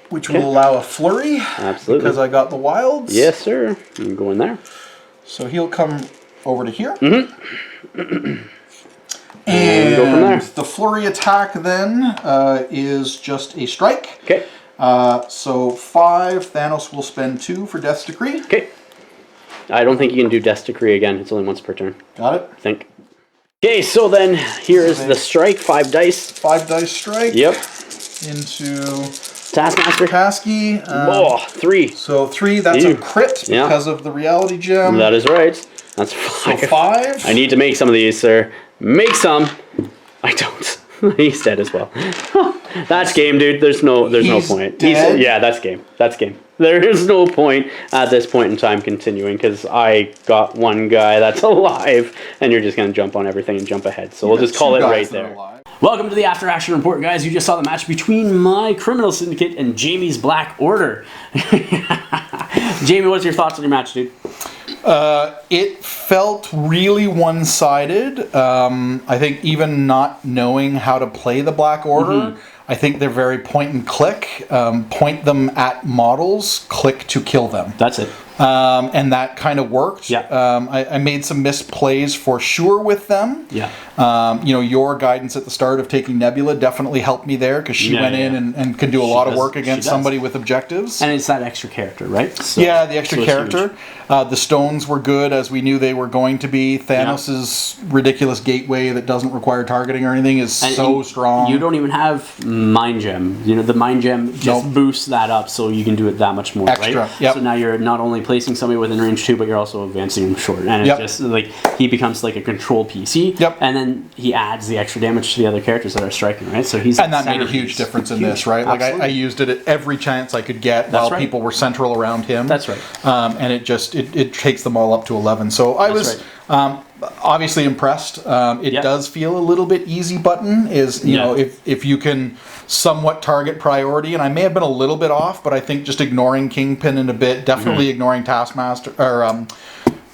Which will allow a flurry. Absolutely. Because I got the wilds. Yes, sir. You can go in there. So he'll come over to here. And go from there. The flurry attack then is just a strike. Okay. So 5, Thanos will spend 2 for Death's Decree. Okay. I don't think you can do Death's Decree again. It's only once per turn. Got it. I think. Okay, so then here is the strike. 5 dice. 5 dice strike. Yep. Into Taskmaster. 3. So 3, that's a crit because of the reality gem. That is right. That's 5. So 5. I need to make some of these, sir. Make some. I don't. He's dead as well. That's game, dude. There's no point. Dead? Yeah, that's game. That's game. There is no point at this point in time continuing because I got one guy that's alive, and you're just going to jump on everything and jump ahead. So we'll just call it right there. Welcome to the After Action Report, guys. You just saw the match between my Criminal Syndicate and Jamie's Black Order. Jamie, what's your thoughts on your match, dude? It felt really one-sided. I think even not knowing how to play the Black Order, I think they're very point and click. Point them at models, click to kill them. That's it. And that kind of worked. Yeah. I made some misplays for sure with them. Yeah. Your guidance at the start of taking Nebula definitely helped me there because she went in and could do a lot of work against somebody with objectives. And it's that extra character, right? So, yeah, the extra character. The stones were good as we knew they were going to be. Thanos' ridiculous gateway that doesn't require targeting or anything is so strong. You don't even have Mind Gem. You know, the Mind Gem just boosts that up so you can do it that much more, extra, right? Yep. So now you're not only placing somebody within range 2, but you're also advancing him short. And it's just like he becomes like a control PC. Yep. And then he adds the extra damage to the other characters that are striking, right? So he's and that made a huge difference in this, right? Like I used it at every chance I could get while people were central around him. That's right. And it just it takes them all up to 11. So I was obviously impressed. It does feel a little bit easy button is you know if you can somewhat target priority, and I may have been a little bit off, but I think just ignoring Kingpin in a bit, definitely ignoring Taskmaster or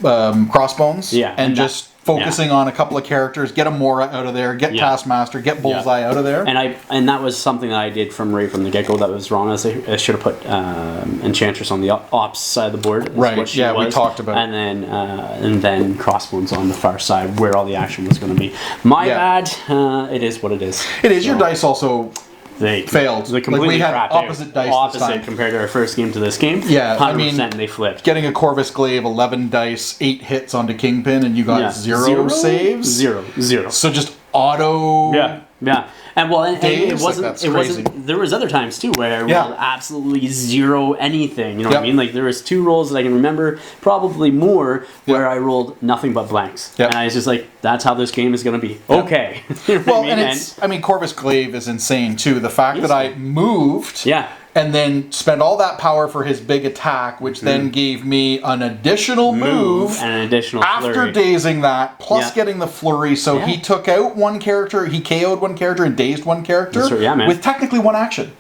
Crossbones, and just focusing on a couple of characters, get Amora out of there, get Taskmaster, get Bullseye out of there. And that was something that I did right from the get-go that was wrong. I should have put Enchantress on the ops side of the board. Right, we talked about it. And then Crossbones on the far side where all the action was going to be. My bad. It is what it is. It is. So, your dice also... They failed. They completely we had opposite dice this time. Compared to our first game to this game. Yeah, 100% I mean, they flipped. Getting a Corvus Glaive, 11 dice, 8 hits onto Kingpin, and you got zero saves. Zero. So just auto. Yeah. And it wasn't. Like, it wasn't. There was other times too where I rolled absolutely zero anything. You know what I mean? Like there was 2 rolls that I can remember, probably more, where I rolled nothing but blanks. And I was just like, that's how this game is going to be. Okay. You know well, I mean, Corvus Glaive is insane too. The fact that I moved. And then spent all that power for his big attack, which then gave me an additional move and an additional after flurry. dazing that, plus getting the flurry. So he took out one character, he KO'd one character, and dazed one character with technically one action.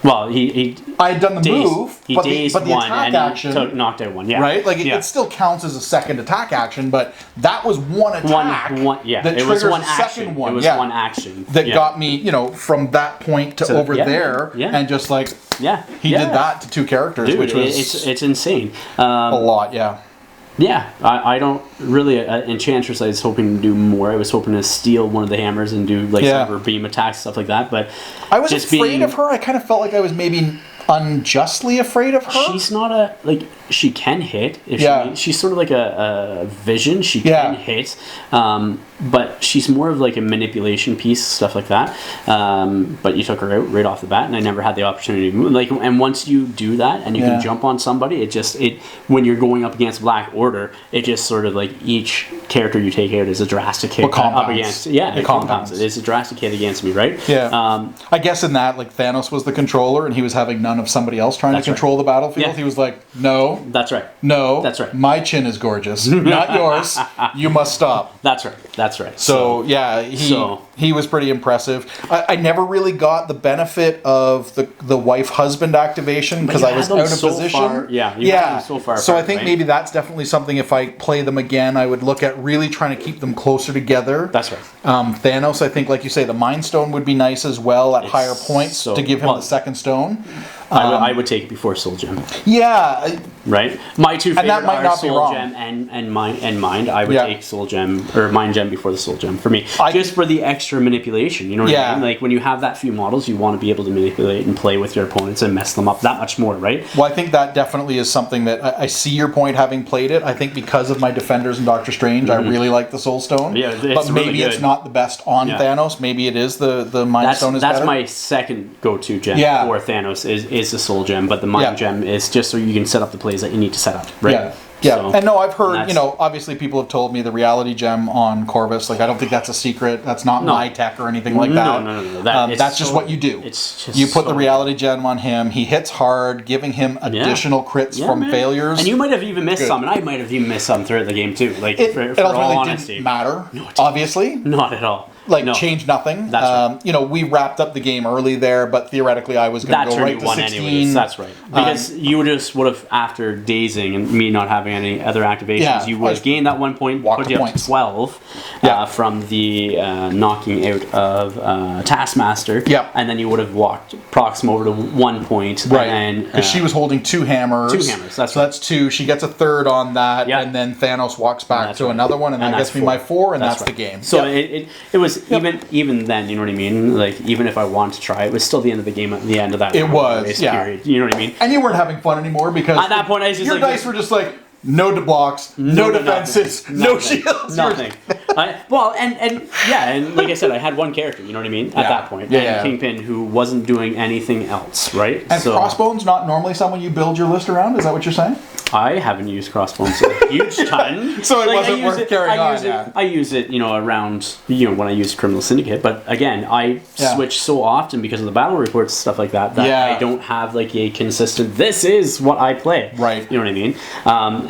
Well, I had done the move, but the attack action knocked out one. Right? Like it still counts as a second attack action, but that was one attack. That triggers a second one. It was one action that got me, from that point to over there, and just like he did that to 2 characters, which was it's insane. A lot, Yeah, I don't really. Enchantress, I was hoping to do more. I was hoping to steal one of the hammers and do like cyber beam attacks, stuff like that. But I was afraid of her. I kind of felt like I was maybe unjustly afraid of her. She's not she can hit. She's sort of like a vision. She can hit. But she's more of like a manipulation piece, stuff like that. But you took her out right off the bat, and I never had the opportunity to move. And once you do that, and you can jump on somebody, when you're going up against Black Order, it just sort of like each character you take out is a drastic hit up against. It compounds it. It's a drastic hit against me, right? Yeah. I guess in that, like Thanos was the controller, and he was having none of somebody else trying to control the battlefield. He was like, no. That's right. No. That's right. My chin is gorgeous, not yours. You must stop. That's right. That's right. So he was pretty impressive. I never really got the benefit of the wife-husband activation because I was out of position. So far. So I think maybe that's definitely something. If I play them again, I would look at really trying to keep them closer together. That's right. Thanos, I think, like you say, the Mind Stone would be nice as well at higher points to give him the second stone. I would take it before Soul Gem. Yeah. Right? My 2 favorite are Soul Gem and Mind. I would take Soul Gem or Mind Gem before the Soul Gem for me. Just for the extra manipulation. You know what I mean? Like when you have that few models, you want to be able to manipulate and play with your opponents and mess them up that much more, right? Well, I think that definitely is something that I see your point having played it. I think because of my Defenders and Doctor Strange, I really like the Soul Stone. Yeah, but maybe really it's not the best on Thanos. Maybe it is the Mind Stone is better. That's my second go-to gem for Thanos is the Soul Gem, but the Mind Gem is just so you can set up the plays that you need to set up, right? Yeah, So, and no, I've heard, obviously people have told me the reality gem on Corvus, like, I don't think that's a secret. That's not my tech or anything like that. No. That's just what you do. It's just you put the reality gem on him. He hits hard, giving him additional crits from failures. And you might have even missed some, and I might have even missed some throughout the game too. Like, it all ultimately honesty, didn't matter, no, obviously. Not at all. Change nothing. That's right. We wrapped up the game early there, but theoretically I was going to go right to 16. Anyways. That's right. Because you just would have, after dazing and me not having any other activations, you would have gained that 1 point, put you up to 12 from the knocking out of Taskmaster. Yep. And then you would have walked Proxima over to 1 point. Right. Because she was holding 2 hammers. 2 hammers, that's so right. that's 2. She gets a third on that, and then Thanos walks back to another one, and that gets me my 4, and that's the game. So it was even then, you know what I mean? Like, even if I wanted to try, it was still the end of the game at the end of that period. You know what I mean? And you weren't having fun anymore because at that point I was just your dice were just like, no blocks, no defenses, no shields. Nothing. And like I said, I had one character, you know what I mean? At that point. And Kingpin, who wasn't doing anything else, right? And Crossbones not normally someone you build your list around? Is that what you're saying? I haven't used Crossbones a huge ton. So it wasn't worth carrying on. I use it, around, when I use Criminal Syndicate. But again, I switch so often because of the battle reports and stuff like that I don't have like a consistent, this is what I play. Right. You know what I mean?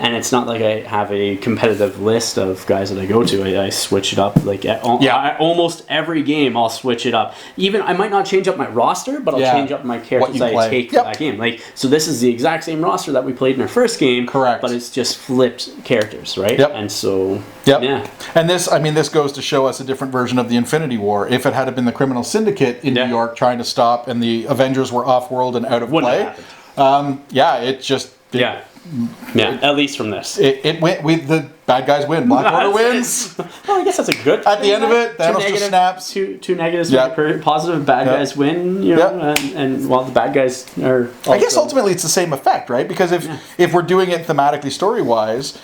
And it's not like I have a competitive list of guys that I go to. I switch it up. Like almost every game I'll switch it up. Even I might not change up my roster, but I'll change up my characters I take for that game. Like, so this is the exact same roster that we played in our first game. Correct. But it's just flipped characters, right? Yep. And so And this goes to show us a different version of the Infinity War. If it had been the Criminal Syndicate in New York trying to stop, and the Avengers were off-world and out of play, it just at least from this. It went with the bad guys win. Blackfyre wins. Well, I guess that's a good. At the end of it, Thanos just snaps. Two negatives, positive. Bad guys win. And while the bad guys are. Also, I guess ultimately it's the same effect, right? Because if we're doing it thematically, story-wise,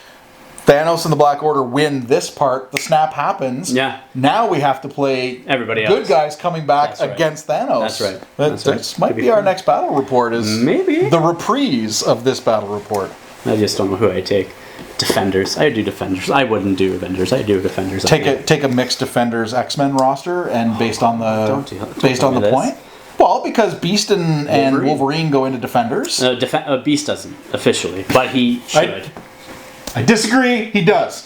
Thanos and the Black Order win this part. The snap happens. Yeah. Now we have to play everybody good else. Guys coming back against Thanos. That's right. This might be our next battle report. Is maybe the reprise of this battle report. I just don't know who I take. Defenders. I do Defenders. I wouldn't do Avengers. I do Defenders. Take a mixed Defenders X-Men roster, and based on the point. Well, because Beast and Wolverine go into Defenders. Beast doesn't officially, but he should. I disagree. He does.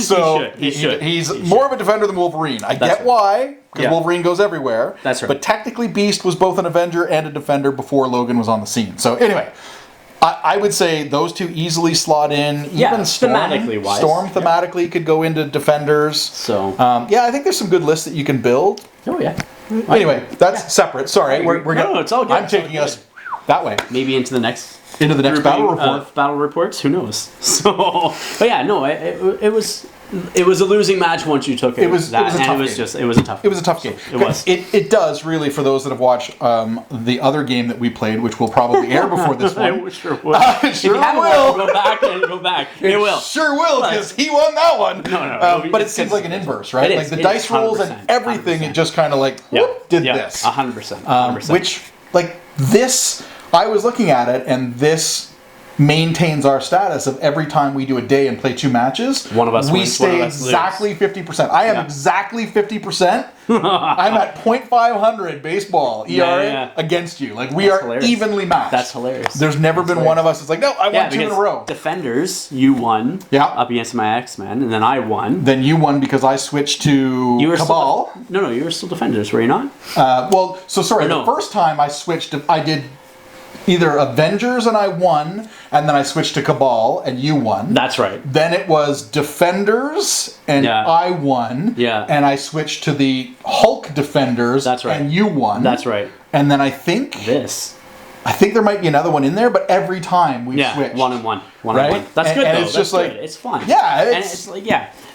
So he should. He's more of a defender than Wolverine. I get why, because Wolverine goes everywhere. That's right. But technically, Beast was both an Avenger and a Defender before Logan was on the scene. So anyway, I would say those two easily slot in. Even Storm, thematically wise. Storm thematically could go into Defenders. So I think there's some good lists that you can build. Oh yeah. Anyway, that's separate. Sorry, it's all good. I'm taking us that way. Maybe into the next battle report. Battle reports. Who knows? So, but yeah, no, it was a losing match once you took it. It was a tough game. It was a tough game. It was. It does really, for those that have watched the other game that we played, which will probably air before this one. It sure will. If you haven't watched, go back. It will. Sure will, because he won that one. No. But it seems like an inverse, right? Like the dice rolls and everything, it just kind of like did this. 100%. Which, like this, I was looking at it, and this maintains our status of every time we do a day and play 2 matches, one of us we wins, stay exactly 50%. I am exactly 50%. I'm at .500 baseball ERA against you. Like, we are hilarious. Evenly matched. That's hilarious. There's never been one of us that's like, no, I won 2 in a row. Defenders, you won up against my X-Men, and then I won. Then you won because I switched to Cabal. No, you were still Defenders, were you not? The first time I switched, I did either Avengers and I won, and then I switched to Cabal and you won. That's right. Then it was Defenders and I won. Yeah. And I switched to the Hulk Defenders. That's right. And you won. That's right. And then I think there might be another one in there, but every time we switched. 1 and 1. Right? That's good, and though. it's just like it's fun. Yeah. And it's like,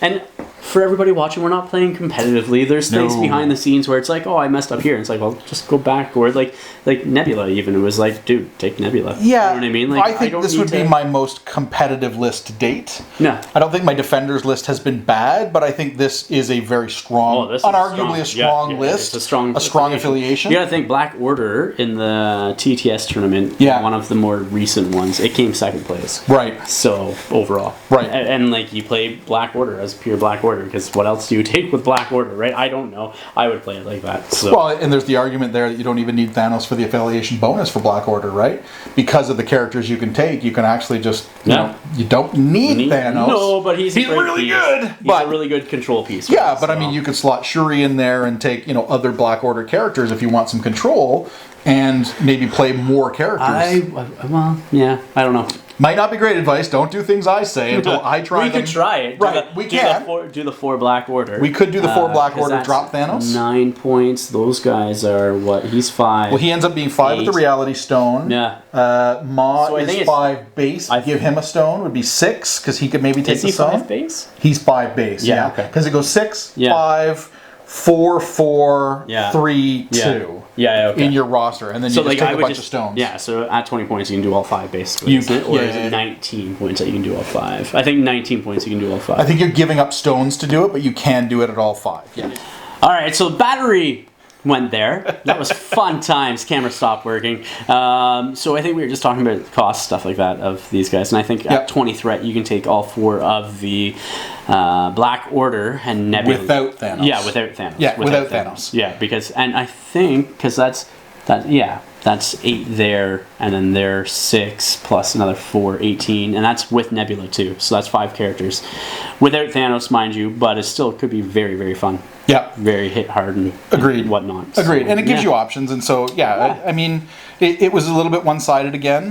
and for everybody watching, we're not playing competitively. There's things behind the scenes where it's like, oh, I messed up here. And it's like, well, just go back. Or like Nebula even. It was like, dude, take Nebula. Yeah. You know what I mean? Like, I think this would be my most competitive list to date. No. I don't think my Defenders list has been bad, but I think this is a very strong, unarguably a strong list. It's a strong affiliation. You gotta think Black Order in the TTS tournament, one of the more recent ones, it came second place. Right. So, overall. Right. And like, you play Black Order as pure Black Order, because what else do you take with Black Order, right? I don't know. I would play it like that. So. Well, and there's the argument there that you don't even need Thanos for the affiliation bonus for Black Order, right? Because of the characters you can take, you can actually just, you know, you don't need Thanos. No, but he's really good. He's a really good control piece. Yeah, but I mean, you could slot Shuri in there and take, other Black Order characters if you want some control, and maybe play more characters. Well, yeah, I don't know. Might not be great advice. Don't do things I say until I try them. We could try it. We can. Do the 4 Black Order. We could do the 4 Black Order, drop Thanos. 9 points. Those guys are what? He's 5. Well, he ends up being 5 with the Reality Stone. Yeah. Ma is 5 base. I give him a stone. Would be 6, because he could maybe take the stone. Is he 5 base? He's 5 base, yeah. Because it goes 6, 5, 4, 4, 3, 2. Yeah, okay. In your roster, and then you just take a bunch of stones. Yeah, so at 20 points you can do all 5 basically. Or is it 19 points that you can do all 5? I think 19 points you can do all 5. I think you're giving up stones to do it, but you can do it at all 5. Yeah. All right, so battery went there. That was fun times. Camera stopped working. So I think we were just talking about cost, stuff like that, of these guys. And I think at 20 threat, you can take all 4 of the Black Order and Nebula. Without Thanos. Yeah, without Thanos. Yeah, without Thanos. Yeah, because, and I think, because that's 8 there, and then there's 6 plus another 4, 18, and that's with Nebula too. So that's 5 characters. Without Thanos, mind you, but it still could be very, very fun. Yeah. Very hit hard and whatnot. Agreed. So, and it gives you options. And so, I mean, it was a little bit one-sided again.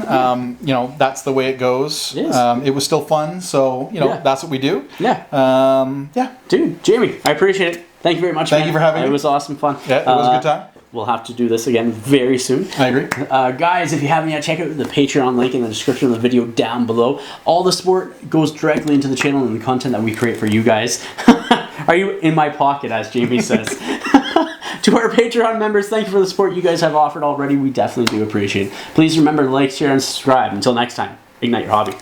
That's the way it goes. It was still fun. So, that's what we do. Yeah. Dude, Jamie, I appreciate it. Thank you very much, Thank you for having me. It was awesome fun. Yeah, it was a good time. We'll have to do this again very soon. I agree. Guys, if you haven't yet, check out the Patreon link in the description of the video down below. All the support goes directly into the channel and the content that we create for you guys. Are you in my pocket, as Jamie says? To our Patreon members, thank you for the support you guys have offered already. We definitely do appreciate it. Please remember to like, share, and subscribe. Until next time, ignite your hobby.